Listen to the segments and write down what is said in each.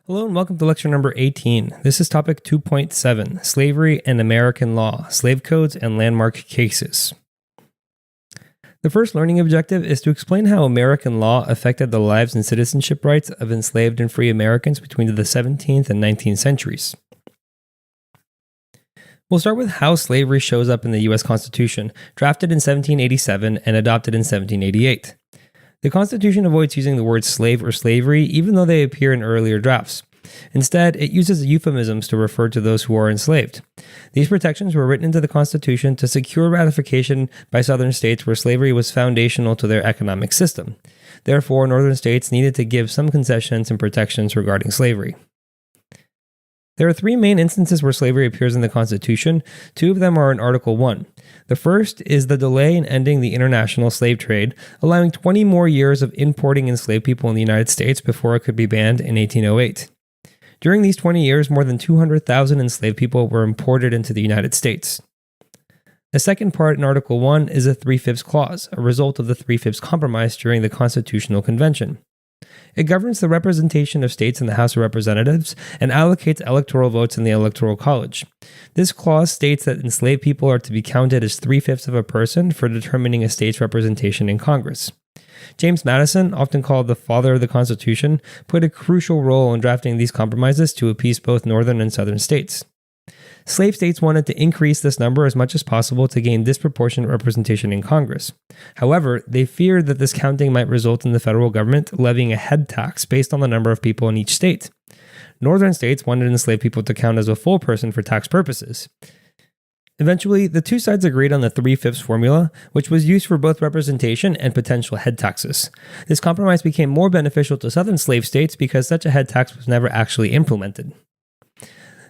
Hello and welcome to lecture number 18. This is topic 2.7, Slavery and American Law, Slave Codes and Landmark Cases. The first learning objective is to explain how American law affected the lives and citizenship rights of enslaved and free Americans between the 17th and 19th centuries. We'll start with how slavery shows up in the U.S. Constitution, drafted in 1787 and adopted in 1788. The Constitution avoids using the words slave or slavery, even though they appear in earlier drafts. Instead, it uses euphemisms to refer to those who are enslaved. These protections were written into the Constitution to secure ratification by Southern states where slavery was foundational to their economic system. Therefore, Northern states needed to give some concessions and protections regarding slavery. There are three main instances where slavery appears in the Constitution. Two of them are in Article 1. The first is the delay in ending the international slave trade, allowing 20 more years of importing enslaved people in the United States before it could be banned in 1808. During these 20 years, more than 200,000 enslaved people were imported into the United States. The second part in Article 1 is a 3/5 clause, a result of the 3/5 Compromise during the Constitutional Convention. It governs the representation of states in the House of Representatives and allocates electoral votes in the Electoral College. This clause states that enslaved people are to be counted as 3/5 of a person for determining a state's representation in Congress. James Madison, often called the father of the Constitution, played a crucial role in drafting these compromises to appease both northern and southern states. Slave states wanted to increase this number as much as possible to gain disproportionate representation in Congress. However, they feared that this counting might result in the federal government levying a head tax based on the number of people in each state. Northern states wanted enslaved people to count as a full person for tax purposes. Eventually, the two sides agreed on the 3/5 formula, which was used for both representation and potential head taxes. This compromise became more beneficial to southern slave states because such a head tax was never actually implemented.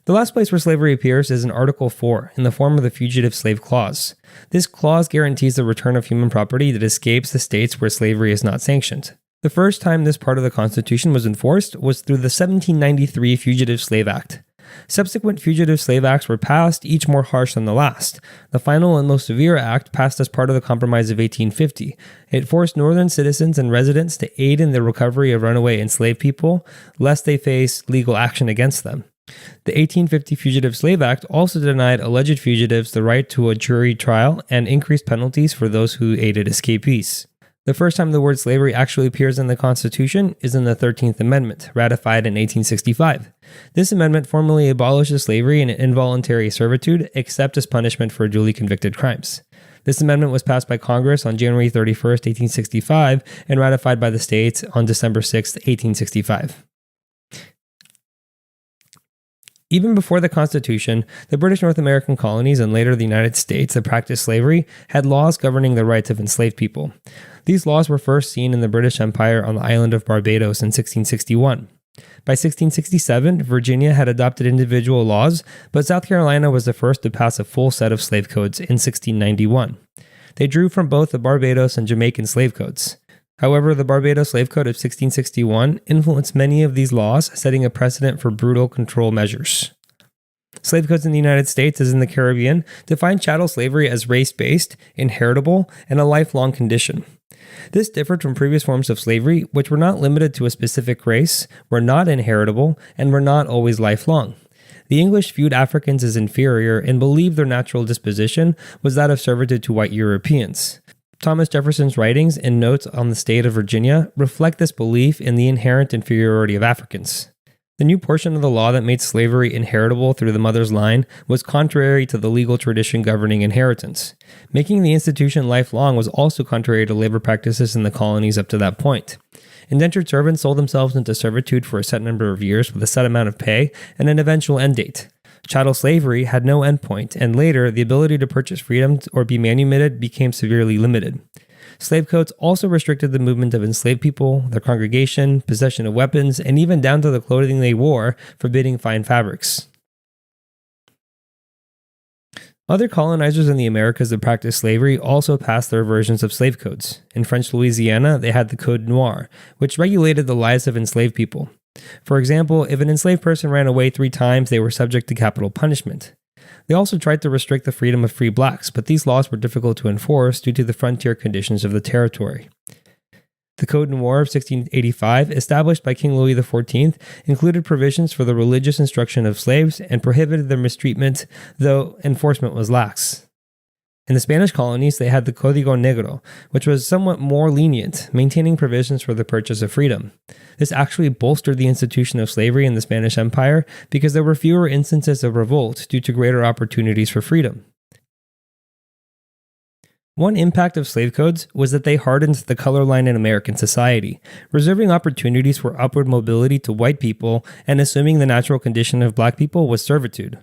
The last place where slavery appears is in Article 4, in the form of the Fugitive Slave Clause. This clause guarantees the return of human property that escapes the states where slavery is not sanctioned. The first time this part of the Constitution was enforced was through the 1793 Fugitive Slave Act. Subsequent Fugitive Slave Acts were passed, each more harsh than the last. The final and most severe act passed as part of the Compromise of 1850. It forced northern citizens and residents to aid in the recovery of runaway enslaved people, lest they face legal action against them. The 1850 Fugitive Slave Act also denied alleged fugitives the right to a jury trial and increased penalties for those who aided escapees. The first time the word slavery actually appears in the Constitution is in the 13th Amendment, ratified in 1865. This amendment formally abolishes slavery and involuntary servitude, except as punishment for duly convicted crimes. This amendment was passed by Congress on January 31st, 1865, and ratified by the states on December 6, 1865. Even before the Constitution, the British North American colonies and later the United States that practiced slavery had laws governing the rights of enslaved people. These laws were first seen in the British Empire on the island of Barbados in 1661. By 1667, Virginia had adopted individual laws, but South Carolina was the first to pass a full set of slave codes in 1691. They drew from both the Barbados and Jamaican slave codes. However, the Barbados Slave Code of 1661 influenced many of these laws, setting a precedent for brutal control measures. Slave codes in the United States, as in the Caribbean, define chattel slavery as race-based, inheritable, and a lifelong condition. This differed from previous forms of slavery, which were not limited to a specific race, were not inheritable, and were not always lifelong. The English viewed Africans as inferior and believed their natural disposition was that of servitude to white Europeans. Thomas Jefferson's writings and notes on the state of Virginia reflect this belief in the inherent inferiority of Africans. The new portion of the law that made slavery inheritable through the mother's line was contrary to the legal tradition governing inheritance. Making the institution lifelong was also contrary to labor practices in the colonies up to that point. Indentured servants sold themselves into servitude for a set number of years with a set amount of pay and an eventual end date. Chattel slavery had no endpoint, and later, the ability to purchase freedom or be manumitted became severely limited. Slave codes also restricted the movement of enslaved people, their congregation, possession of weapons, and even down to the clothing they wore, forbidding fine fabrics. Other colonizers in the Americas that practiced slavery also passed their versions of slave codes. In French Louisiana, they had the Code Noir, which regulated the lives of enslaved people. For example, if an enslaved person ran away 3 times, they were subject to capital punishment. They also tried to restrict the freedom of free blacks, but these laws were difficult to enforce due to the frontier conditions of the territory. The Code Noir of 1685, established by King Louis XIV, included provisions for the religious instruction of slaves and prohibited their mistreatment, though enforcement was lax. In the Spanish colonies, they had the Código Negro, which was somewhat more lenient, maintaining provisions for the purchase of freedom. This actually bolstered the institution of slavery in the Spanish Empire because there were fewer instances of revolt due to greater opportunities for freedom. One impact of slave codes was that they hardened the color line in American society, reserving opportunities for upward mobility to white people and assuming the natural condition of black people was servitude.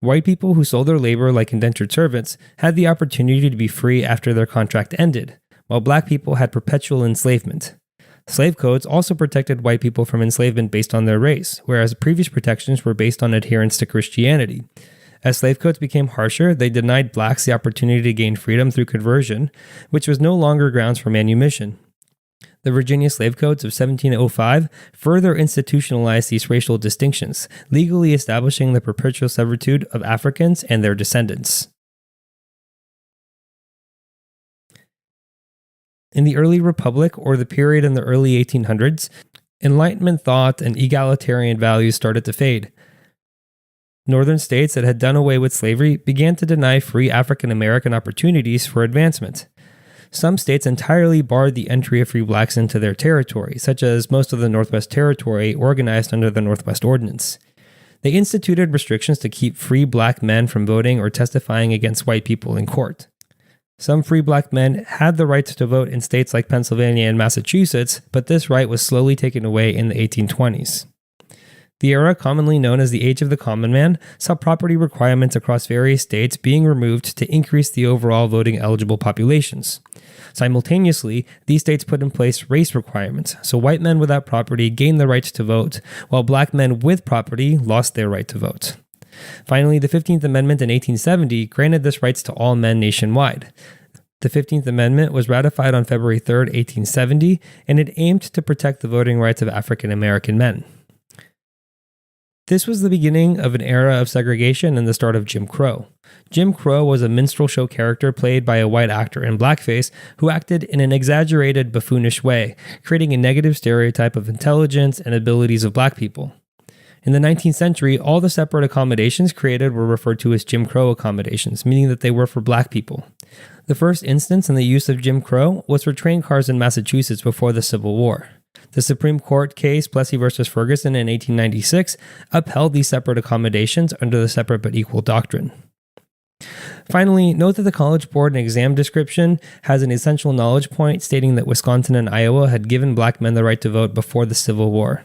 White people who sold their labor like indentured servants had the opportunity to be free after their contract ended, while black people had perpetual enslavement. Slave codes also protected white people from enslavement based on their race, whereas previous protections were based on adherence to Christianity. As slave codes became harsher, they denied blacks the opportunity to gain freedom through conversion, which was no longer grounds for manumission. The Virginia Slave Codes of 1705 further institutionalized these racial distinctions, legally establishing the perpetual servitude of Africans and their descendants. In the early Republic, or the period in the early 1800s, Enlightenment thought and egalitarian values started to fade. Northern states that had done away with slavery began to deny free African American opportunities for advancement. Some states entirely barred the entry of free blacks into their territory, such as most of the Northwest Territory organized under the Northwest Ordinance. They instituted restrictions to keep free black men from voting or testifying against white people in court. Some free black men had the right to vote in states like Pennsylvania and Massachusetts, but this right was slowly taken away in the 1820s. The era, commonly known as the Age of the Common Man, saw property requirements across various states being removed to increase the overall voting eligible populations. Simultaneously, these states put in place race requirements, so white men without property gained the right to vote, while black men with property lost their right to vote. Finally, the 15th Amendment in 1870 granted this rights to all men nationwide. The 15th Amendment was ratified on February 3, 1870, and it aimed to protect the voting rights of African American men. This was the beginning of an era of segregation and the start of Jim Crow. Jim Crow was a minstrel show character played by a white actor in blackface who acted in an exaggerated, buffoonish way, creating a negative stereotype of intelligence and abilities of black people. In the 19th century, all the separate accommodations created were referred to as Jim Crow accommodations, meaning that they were for black people. The first instance in the use of Jim Crow was for train cars in Massachusetts before the Civil War. The Supreme Court case Plessy v. Ferguson in 1896 upheld these separate accommodations under the separate but equal doctrine. Finally, note that the College Board and exam description has an essential knowledge point stating that Wisconsin and Iowa had given black men the right to vote before the Civil War.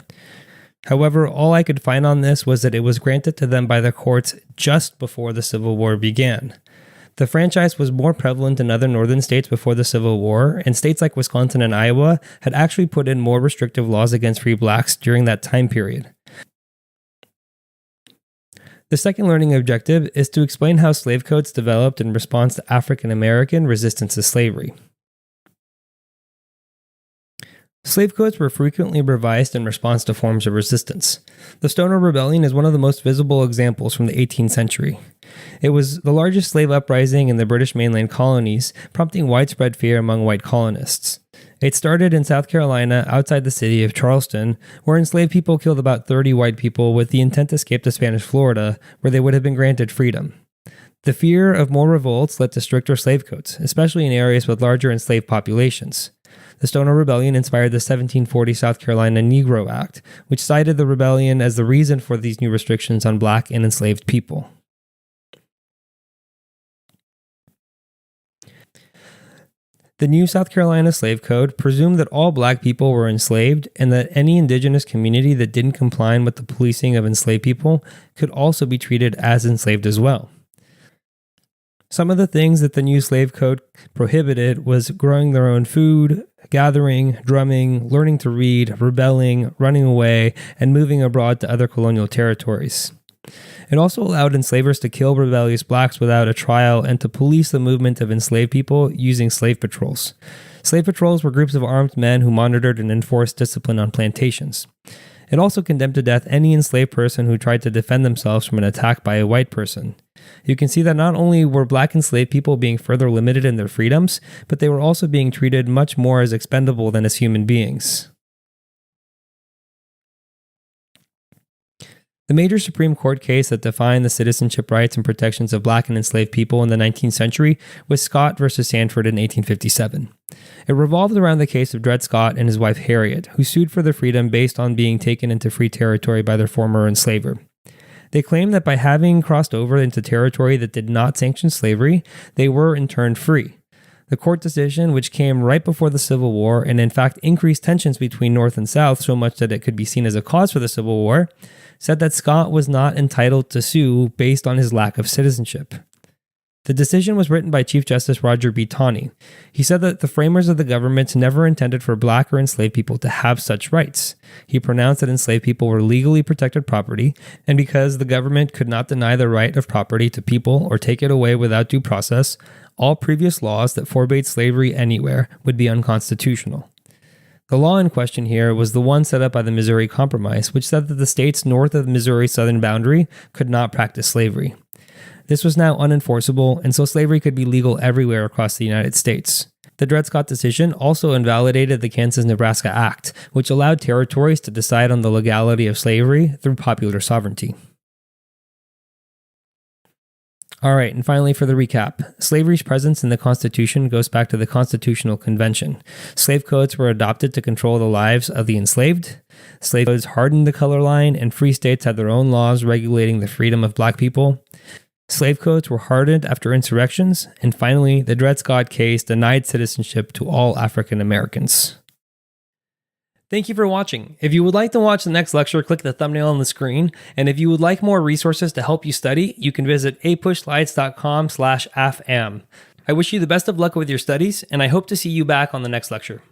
However, all I could find on this was that it was granted to them by the courts just before the Civil War began. The franchise was more prevalent in other northern states before the Civil War, and states like Wisconsin and Iowa had actually put in more restrictive laws against free blacks during that time period. The second learning objective is to explain how slave codes developed in response to African American resistance to slavery. Slave codes were frequently revised in response to forms of resistance. The Stoner Rebellion is one of the most visible examples from the 18th century. It was the largest slave uprising in the British mainland colonies, prompting widespread fear among white colonists. It started in South Carolina outside the city of Charleston, where enslaved people killed about 30 white people with the intent to escape to Spanish Florida, where they would have been granted freedom. The fear of more revolts led to stricter slave codes, especially in areas with larger enslaved populations. The Stoner Rebellion inspired the 1740 South Carolina Negro Act, which cited the rebellion as the reason for these new restrictions on black and enslaved people. The new South Carolina Slave Code presumed that all black people were enslaved and that any indigenous community that didn't comply with the policing of enslaved people could also be treated as enslaved as well. Some of the things that the new slave code prohibited was growing their own food, gathering, drumming, learning to read, rebelling, running away, and moving abroad to other colonial territories. It also allowed enslavers to kill rebellious blacks without a trial and to police the movement of enslaved people using slave patrols. Slave patrols were groups of armed men who monitored and enforced discipline on plantations. It also condemned to death any enslaved person who tried to defend themselves from an attack by a white person. You can see that not only were black enslaved people being further limited in their freedoms, but they were also being treated much more as expendable than as human beings. The major Supreme Court case that defined the citizenship rights and protections of black and enslaved people in the 19th century was Scott versus Sanford in 1857. It revolved around the case of Dred Scott and his wife Harriet, who sued for their freedom based on being taken into free territory by their former enslaver. They claimed that by having crossed over into territory that did not sanction slavery, they were in turn free. The court decision, which came right before the Civil War and in fact increased tensions between North and South so much that it could be seen as a cause for the Civil War, said that Scott was not entitled to sue based on his lack of citizenship. The decision was written by Chief Justice Roger B. Taney. He said that the framers of the government never intended for black or enslaved people to have such rights. He pronounced that enslaved people were legally protected property, and because the government could not deny the right of property to people or take it away without due process, all previous laws that forbade slavery anywhere would be unconstitutional. The law in question here was the one set up by the Missouri Compromise, which said that the states north of the Missouri southern boundary could not practice slavery. This was now unenforceable, and so slavery could be legal everywhere across the United States. The Dred Scott decision also invalidated the Kansas-Nebraska Act, which allowed territories to decide on the legality of slavery through popular sovereignty. All right, and finally for the recap, slavery's presence in the Constitution goes back to the Constitutional Convention. Slave codes were adopted to control the lives of the enslaved. Slave codes hardened the color line, and free states had their own laws regulating the freedom of black people. Slave codes were hardened after insurrections, and finally, the Dred Scott case denied citizenship to all African Americans. Thank you for watching. If you would like to watch the next lecture, click the thumbnail on the screen, and if you would like more resources to help you study, you can visit apushslides.com/afam. I wish you the best of luck with your studies, and I hope to see you back on the next lecture.